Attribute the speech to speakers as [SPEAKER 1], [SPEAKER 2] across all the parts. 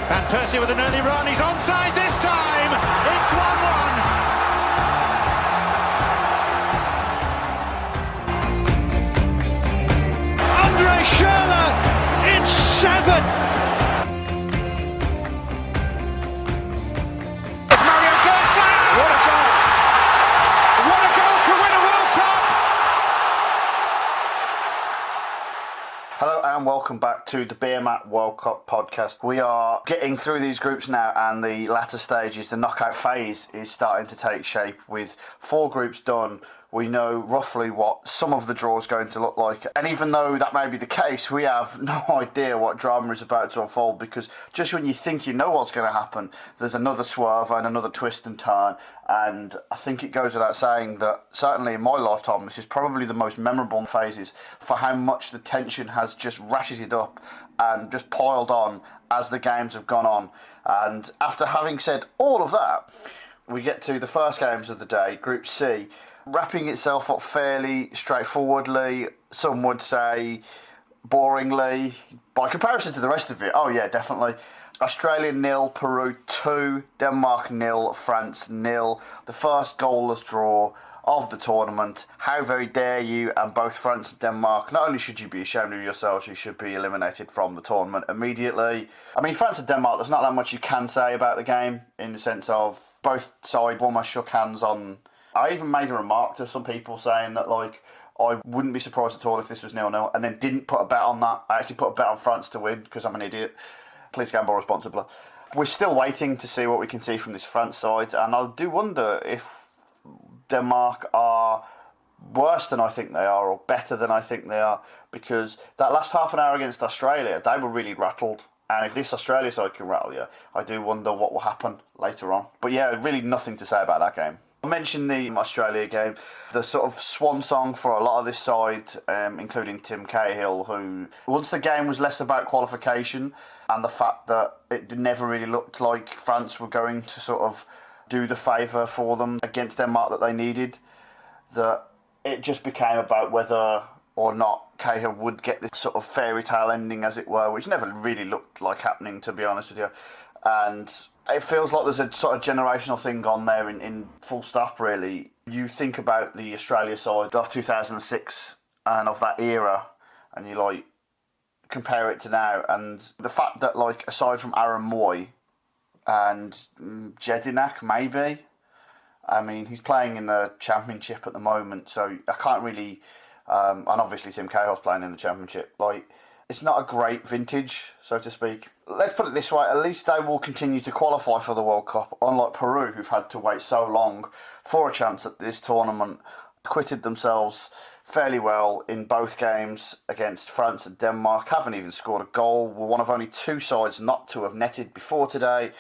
[SPEAKER 1] Van Persie with an early run, he's onside this time! It's 1-1! Andre Schürrle, it's 7! It's Mario Götze! What a goal! What a goal to win a World Cup!
[SPEAKER 2] Hello and welcome back to the Beermat World Cup podcast. We are getting through these groups now, and the latter stages, the knockout phase, is starting to take shape. With 4 groups done, we know roughly what some of the draw is going to look like. And even though that may be the case, we have no idea what drama is about to unfold, because just when you think you know what's going to happen, there's another swerve and another twist and turn. And I think it goes without saying that certainly in my lifetime, this is probably the most memorable phases for how much the tension has just ratcheted up and just piled on as the games have gone on. And after having said all of that, we get to the first games of the day, Group C, wrapping itself up fairly straightforwardly, some would say boringly, by comparison to the rest of it. Oh yeah, definitely. Australia 0, Peru 2, Denmark 0, France 0. The first goalless draw of the tournament. How very dare you, and both France and Denmark, not only should you be ashamed of yourselves, you should be eliminated from the tournament immediately. I mean, France and Denmark, there's not that much you can say about the game, in the sense of both sides almost shook hands on. I even made a remark to some people saying that, like, I wouldn't be surprised at all if this was 0-0, and then didn't put a bet on that. I actually put a bet on France to win because I'm an idiot. Please gamble responsibly. We're still waiting to see what we can see from this France side, and I do wonder if Denmark are worse than I think they are, or better than I think they are, because that last half an hour against Australia, they were really rattled. And if this Australia side can rattle you, I do wonder what will happen later on. But yeah, really nothing to say about that game. I mentioned the Australia game, the sort of swan song for a lot of this side, including Tim Cahill, who, once the game was less about qualification and the fact that it never really looked like France were going to sort of do the favour for them against Denmark that they needed, that it just became about whether or not Cahill would get this sort of fairy tale ending, as it were, which never really looked like happening, to be honest with you. And it feels like there's a sort of generational thing on there in full stop, really. You think about the Australia side of 2006 and of that era, and you, like, compare it to now, and the fact that, like, aside from Aaron Moy and Jedinak, maybe, I mean, he's playing in the Championship at the moment, so I can't really, and obviously Tim Cahill's playing in the Championship, like, it's not a great vintage, so to speak. Let's put it this way, at least they will continue to qualify for the World Cup, unlike Peru, who've had to wait so long for a chance at this tournament. Acquitted themselves fairly well in both games against France and Denmark, haven't even scored a goal, were one of only 2 sides not to have netted before today,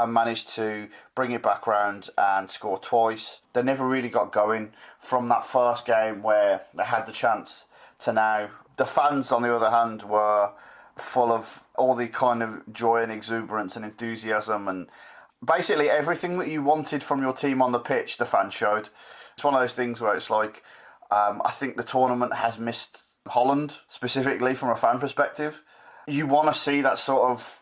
[SPEAKER 2] managed to bring it back round and score twice. They never really got going from that first game where they had the chance to now. The fans, on the other hand, were full of all the kind of joy and exuberance and enthusiasm, and basically everything that you wanted from your team on the pitch, the fans showed. It's one of those things where it's like, I think the tournament has missed Holland, specifically from a fan perspective. You want to see that sort of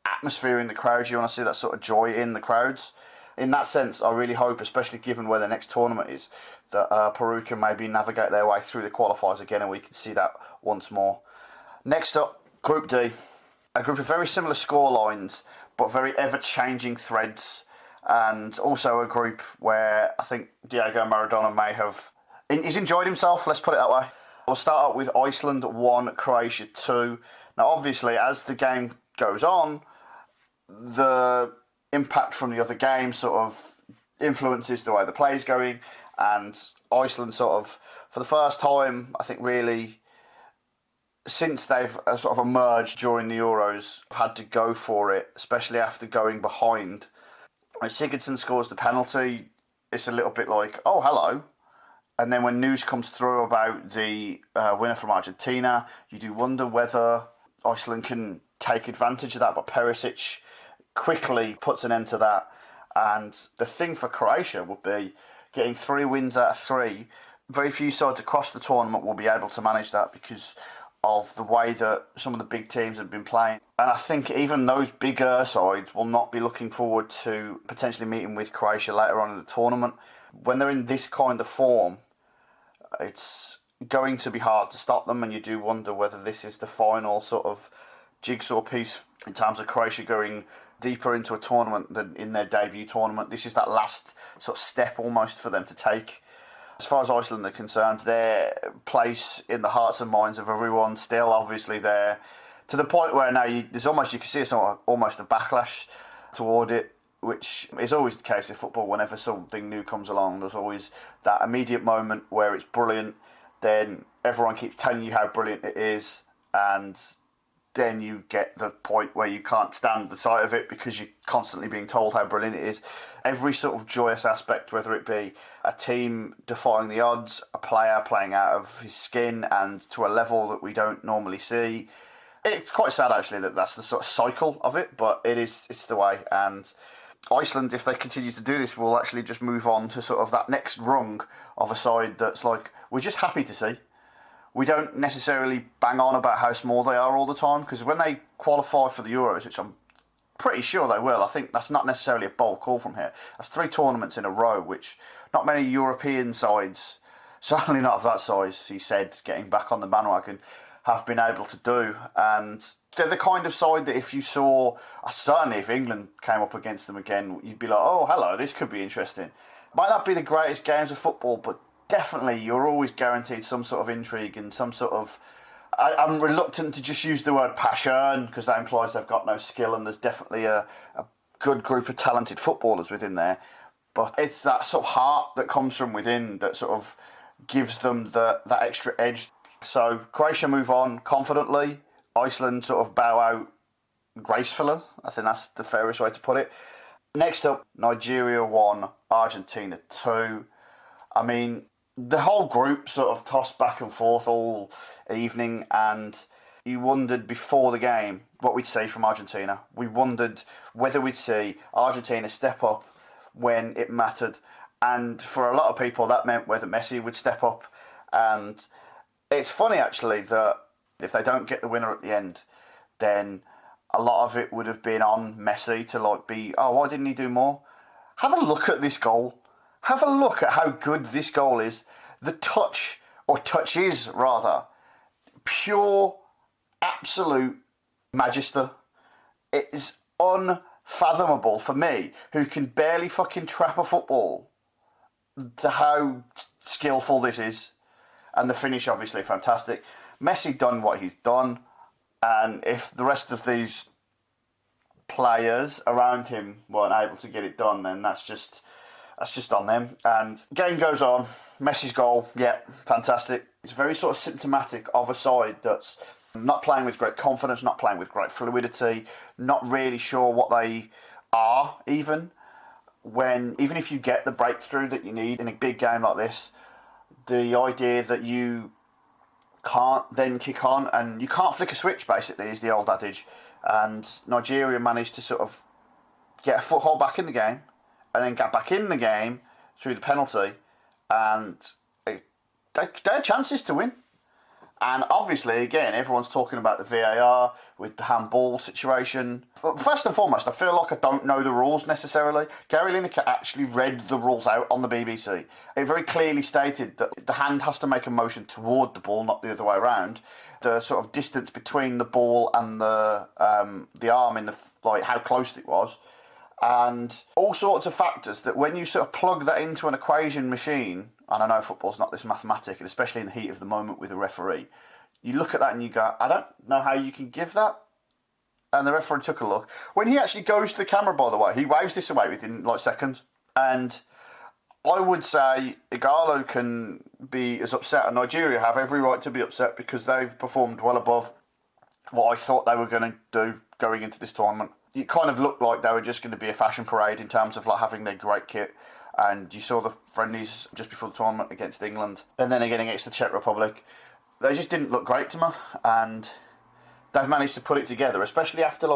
[SPEAKER 2] atmosphere in the crowds, you want to see that sort of joy in the crowds. In that sense, I really hope, especially given where the next tournament is, that Peru can maybe navigate their way through the qualifiers again, and we can see that once more. Next up, Group D. A group of very similar score lines, but very ever-changing threads, and also a group where I think Diego Maradona may have... He's enjoyed himself, let's put it that way. We'll start up with Iceland 1, Croatia 2. Now, obviously, as the game goes on, the impact from the other game sort of influences the way the play's going, and Iceland sort of, for the first time, I think really, since they've sort of emerged during the Euros, had to go for it, especially after going behind. When Sigurdsson scores the penalty, it's a little bit like, oh, hello. And then when news comes through about the winner from Argentina, you do wonder whether Iceland can take advantage of that, but Perisic quickly puts an end to that. And the thing for Croatia would be getting 3 wins out of 3. Very few sides across the tournament will be able to manage that, because of the way that some of the big teams have been playing. And I think even those bigger sides will not be looking forward to potentially meeting with Croatia later on in the tournament. When they're in this kind of form, it's going to be hard to stop them, and you do wonder whether this is the final sort of jigsaw piece in terms of Croatia going deeper into a tournament than in their debut tournament. This is that last sort of step almost for them to take. As far as Iceland are concerned, their place in the hearts and minds of everyone still obviously there, to the point where now there's almost, you can see almost a backlash toward it, which is always the case in football. Whenever something new comes along, there's always that immediate moment where it's brilliant, then everyone keeps telling you how brilliant it is, and then you get the point where you can't stand the sight of it because you're constantly being told how brilliant it is. Every sort of joyous aspect, whether it be a team defying the odds, a player playing out of his skin and to a level that we don't normally see. It's quite sad actually that that's the sort of cycle of it, but it's the way. And Iceland, if they continue to do this, will actually just move on to sort of that next rung of a side that's like, we're just happy to see. We don't necessarily bang on about how small they are all the time, because when they qualify for the Euros, which I'm pretty sure they will, I think that's not necessarily a bold call from here. That's 3 tournaments in a row, which not many European sides, certainly not of that size, he said, getting back on the bandwagon, have been able to do. And they're the kind of side that if you saw, certainly if England came up against them again, you'd be like, oh, hello, this could be interesting. Might not be the greatest games of football, but definitely you're always guaranteed some sort of intrigue and some sort of... I'm reluctant to just use the word passion, because that implies they've got no skill, and there's definitely a good group of talented footballers within there. But it's that sort of heart that comes from within that sort of gives them that extra edge. So Croatia move on confidently. Iceland sort of bow out gracefully. I think that's the fairest way to put it. Next up, Nigeria 1, Argentina 2. I mean, the whole group sort of tossed back and forth all evening, and you wondered before the game what we'd see from Argentina. We wondered whether we'd see Argentina step up when it mattered. And for a lot of people, that meant whether Messi would step up. And it's funny, actually, that if they don't get the winner at the end, then a lot of it would have been on Messi to be, oh, why didn't he do more? Have a look at this goal. Have a look at how good this goal is. The touch, or touches rather, pure, absolute magister. It is unfathomable for me, who can barely fucking trap a football, to how skillful this is. And the finish, obviously, fantastic. Messi done what he's done, and if the rest of these players around him weren't able to get it done, then that's just on them. And game goes on. Messi's goal, yeah, fantastic. It's very sort of symptomatic of a side that's not playing with great confidence, not playing with great fluidity, not really sure what they are even if you get the breakthrough that you need in a big game like this, the idea that you can't then kick on and you can't flick a switch, basically, is the old adage. And Nigeria managed to sort of get a foothold back in the game, and then get back in the game through the penalty, and they had chances to win. And obviously, again, everyone's talking about the VAR with the handball situation. But first and foremost, I feel like I don't know the rules necessarily. Gary Lineker actually read the rules out on the BBC. It very clearly stated that the hand has to make a motion toward the ball, not the other way around. The sort of distance between the ball and the arm, in the how close it was. And all sorts of factors that when you sort of plug that into an equation machine, and I know football's not this mathematic, and especially in the heat of the moment with a referee, you look at that and you go, I don't know how you can give that. And the referee took a look. When he actually goes to the camera, by the way, he waves this away within seconds. And I would say Igalo can be as upset, and Nigeria have every right to be upset, because they've performed well above what I thought they were going to do going into this tournament. It kind of looked like they were just going to be a fashion parade in terms of having their great kit. And you saw the friendlies just before the tournament against England, and then again against the Czech Republic. They just didn't look great to me, and they've managed to put it together, especially after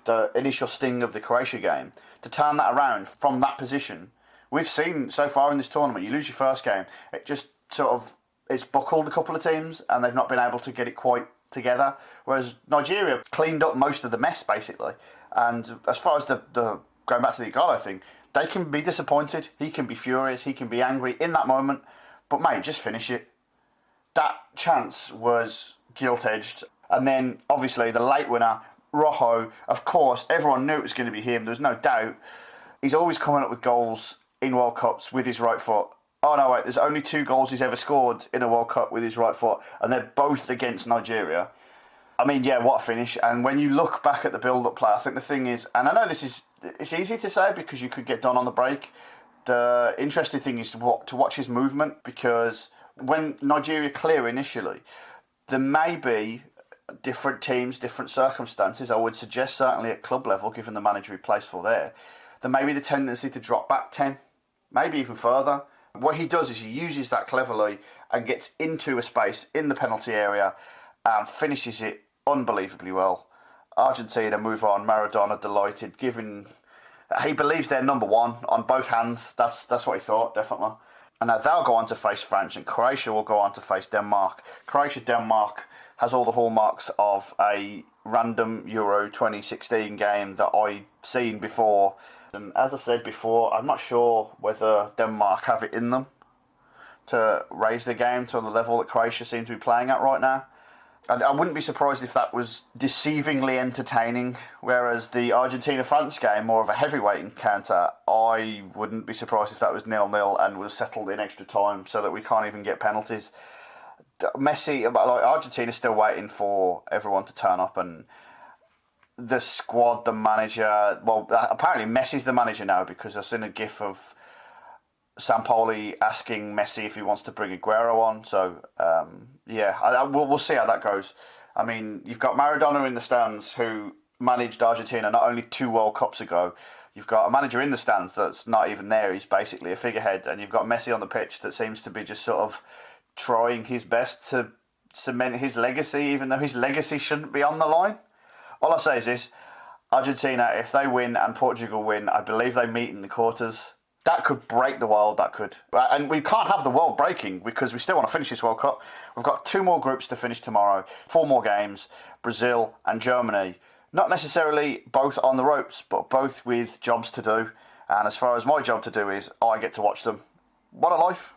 [SPEAKER 2] the initial sting of the Croatia game, to turn that around from that position. We've seen so far in this tournament, you lose your first game, it just sort of, it's buckled a couple of teams, and they've not been able to get it quite together, whereas Nigeria cleaned up most of the mess, basically. And as far as the going back to the Igalo thing, they can be disappointed, he can be furious, he can be angry in that moment, but mate, just finish it. That chance was gilt-edged. And then, obviously, the late winner, Rojo, of course, everyone knew it was going to be him, there's no doubt. He's always coming up with goals in World Cups with his right foot. Oh no, wait, there's only 2 goals he's ever scored in a World Cup with his right foot, and they're both against Nigeria. I mean, yeah, what a finish. And when you look back at the build-up play, I think the thing is, and I know it's easy to say because you could get done on the break. The interesting thing is to watch his movement, because when Nigeria clear initially, there may be different teams, different circumstances. I would suggest certainly at club level, given the manager he plays for there may be the tendency to drop back 10, maybe even further. What he does is he uses that cleverly and gets into a space in the penalty area and finishes it unbelievably well. Argentina move on. Maradona delighted, given he believes they're number one on both hands. That's what he thought, definitely. And now they'll go on to face France, and Croatia will go on to face Denmark. Croatia-Denmark has all the hallmarks of a random Euro 2016 game that I've seen before. And as I said before, I'm not sure whether Denmark have it in them to raise the game to the level that Croatia seem to be playing at right now. And I wouldn't be surprised if that was deceivingly entertaining, whereas the Argentina-France game, more of a heavyweight encounter, I wouldn't be surprised if that was 0-0 and was settled in extra time so that we can't even get penalties. Messi, like Argentina's still waiting for everyone to turn up, and the squad, the manager, well, apparently Messi's the manager now, because I've seen a gif of Sampaoli asking Messi if he wants to bring Aguero on. So, we'll see how that goes. I mean, you've got Maradona in the stands, who managed Argentina not only 2 World Cups ago. You've got a manager in the stands that's not even there. He's basically a figurehead. And you've got Messi on the pitch that seems to be just sort of trying his best to cement his legacy, even though his legacy shouldn't be on the line. All I say is this: Argentina, if they win and Portugal win, I believe they meet in the quarters. That could break the world, that could. And we can't have the world breaking, because we still want to finish this World Cup. We've got 2 more groups to finish tomorrow, 4 more games, Brazil and Germany. Not necessarily both on the ropes, but both with jobs to do. And as far as my job to do is, I get to watch them. What a life.